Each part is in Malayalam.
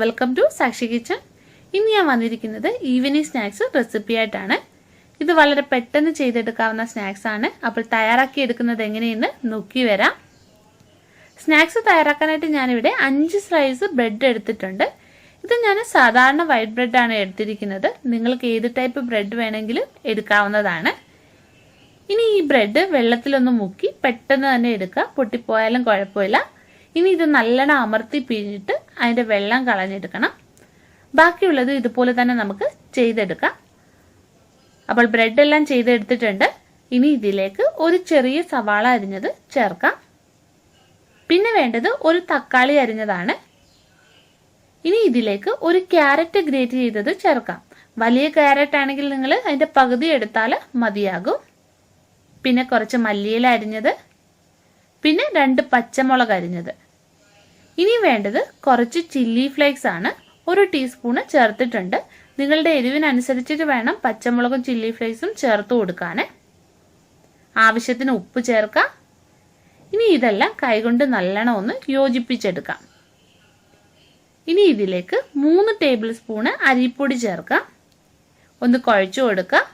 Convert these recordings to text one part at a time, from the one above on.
വെൽക്കം ടു സാക്ഷി കിച്ചൺ. ഇന്ന് ഞാൻ വന്നിരിക്കുന്നത് ഈവനിങ് സ്നാക്സ് റെസിപ്പി ആയിട്ടാണ്. ഇത് വളരെ പെട്ടെന്ന് ചെയ്തെടുക്കാവുന്ന സ്നാക്സ് ആണ്. അപ്പോൾ തയ്യാറാക്കി എടുക്കുന്നത് എങ്ങനെയെന്ന് നോക്കി വരാം. സ്നാക്സ് തയ്യാറാക്കാനായിട്ട് ഞാനിവിടെ 5 സ്ലൈസ് ബ്രെഡ് എടുത്തിട്ടുണ്ട്. ഇത് ഞാൻ സാധാരണ വൈറ്റ് ബ്രെഡ് ആണ് എടുത്തിരിക്കുന്നത്. നിങ്ങൾക്ക് ഏത് ടൈപ്പ് ബ്രെഡ് വേണമെങ്കിലും എടുക്കാവുന്നതാണ്. ഇനി ഈ ബ്രെഡ് വെള്ളത്തിലൊന്ന് മുക്കി പെട്ടെന്ന് തന്നെ എടുക്കുക, പൊട്ടിപ്പോയാലും കുഴപ്പമില്ല. ഇനി ഇത് നല്ലോണം അമർത്തി പിഴിഞ്ഞിട്ട് അതിന്റെ വെള്ളം കളഞ്ഞെടുക്കണം. ബാക്കിയുള്ളത് ഇതുപോലെ തന്നെ നമുക്ക് ചെയ്തെടുക്കാം. അപ്പോൾ ബ്രെഡ് എല്ലാം ചെയ്തെടുത്തിട്ടുണ്ട്. ഇനി ഇതിലേക്ക് ഒരു ചെറിയ സവാള അരിഞ്ഞത് ചേർക്കാം. പിന്നെ വേണ്ടത് ഒരു തക്കാളി അരിഞ്ഞതാണ്. ഇനി ഇതിലേക്ക് ഒരു ക്യാരറ്റ് ഗ്രേറ്റ് ചെയ്തത് ചേർക്കാം. വലിയ ക്യാരറ്റ് ആണെങ്കിൽ നിങ്ങൾ അതിന്റെ പകുതി എടുത്താൽ മതിയാകും. പിന്നെ കുറച്ച് മല്ലിയില അരിഞ്ഞത്, പിന്നെ 2 പച്ചമുളക് അരിഞ്ഞത്. ഇനി വേണ്ടത് കുറച്ച് ചില്ലി ഫ്ലേക്സ് ആണ്. 1 ടീസ്പൂൺ ചേർത്തിട്ടുണ്ട്. നിങ്ങളുടെ എരിവിനനുസരിച്ചിട്ട് വേണം പച്ചമുളകും ചില്ലി ഫ്ലേക്സും ചേർത്ത് കൊടുക്കാൻ. ആവശ്യത്തിന് ഉപ്പ് ചേർക്കാം. ഇനി ഇതെല്ലാം കൈകൊണ്ട് നല്ലോണം ഒന്ന് യോജിപ്പിച്ചെടുക്കാം. ഇനി ഇതിലേക്ക് 3 ടേബിൾ സ്പൂൺ അരിപ്പൊടി ചേർക്കാം. ഒന്ന് കുഴച്ചു കൊടുക്കാം.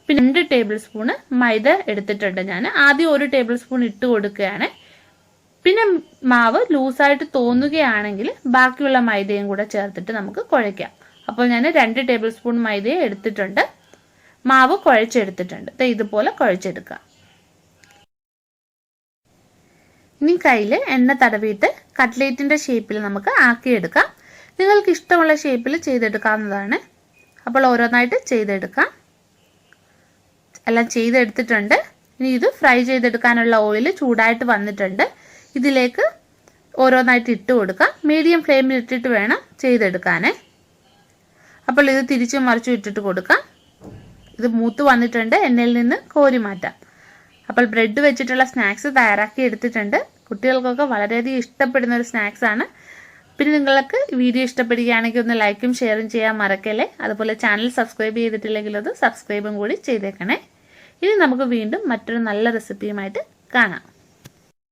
പിന്നെ 2 ടേബിൾ സ്പൂൺ മൈദ എടുത്തിട്ടുണ്ട് ഞാൻ. ആദ്യം 1 ടേബിൾ സ്പൂൺ ഇട്ട് കൊടുക്കുകയാണ്. പിന്നെ മാവ് ലൂസായിട്ട് തോന്നുകയാണെങ്കിൽ ബാക്കിയുള്ള മൈദയും കൂടെ ചേർത്തിട്ട് നമുക്ക് കുഴയ്ക്കാം. അപ്പോൾ ഞാൻ 2 ടേബിൾ സ്പൂൺ മൈദയെ എടുത്തിട്ടുണ്ട്. മാവ് കുഴച്ചെടുത്തിട്ടുണ്ട്. ഇതുപോലെ കുഴച്ചെടുക്കുക. ഇനി കയ്യിൽ എണ്ണ തടവിയിട്ട് കട്ട്ലേറ്റിന്റെ ഷേപ്പിൽ നമുക്ക് ആക്കിയെടുക്കാം. നിങ്ങൾക്ക് ഇഷ്ടമുള്ള ഷേപ്പിൽ ചെയ്തെടുക്കാവുന്നതാണ്. അപ്പോൾ ഓരോന്നായിട്ട് ചെയ്തെടുക്കാം. എല്ലാം ചെയ്തെടുത്തിട്ടുണ്ട്. ഇനി ഇത് ഫ്രൈ ചെയ്തെടുക്കാനുള്ള ഓയിൽ ചൂടായിട്ട് വന്നിട്ടുണ്ട്. ഇതിലേക്ക് ഓരോന്നായിട്ട് ഇട്ട് കൊടുക്കാം. മീഡിയം ഫ്ലെയിമിൽ ഇട്ടിട്ട് വേണം ചെയ്തെടുക്കാനേ. അപ്പോൾ ഇത് തിരിച്ചും മറിച്ചും ഇട്ടിട്ട് കൊടുക്കാം. ഇത് മൂത്ത് വന്നിട്ടുണ്ട്. എണ്ണയിൽ നിന്ന് കോരി മാറ്റാം. അപ്പോൾ ബ്രെഡ് വെച്ചിട്ടുള്ള സ്നാക്സ് തയ്യാറാക്കി എടുത്തിട്ടുണ്ട്. കുട്ടികൾക്കൊക്കെ വളരെയധികം ഇഷ്ടപ്പെടുന്ന ഒരു സ്നാക്സ് ആണ്. പിന്നെ നിങ്ങൾക്ക് വീഡിയോ ഇഷ്ടപ്പെടുകയാണെങ്കിൽ ഒന്ന് ലൈക്കും ഷെയറും ചെയ്യാൻ മറക്കല്ലേ. അതുപോലെ ചാനൽ സബ്സ്ക്രൈബ് ചെയ്തിട്ടില്ലെങ്കിൽ അത് സബ്സ്ക്രൈബും കൂടി ചെയ്തേക്കണേ. ഇനി നമുക്ക് വീണ്ടും മറ്റൊരു നല്ല റെസിപ്പിയുമായിട്ട് കാണാം.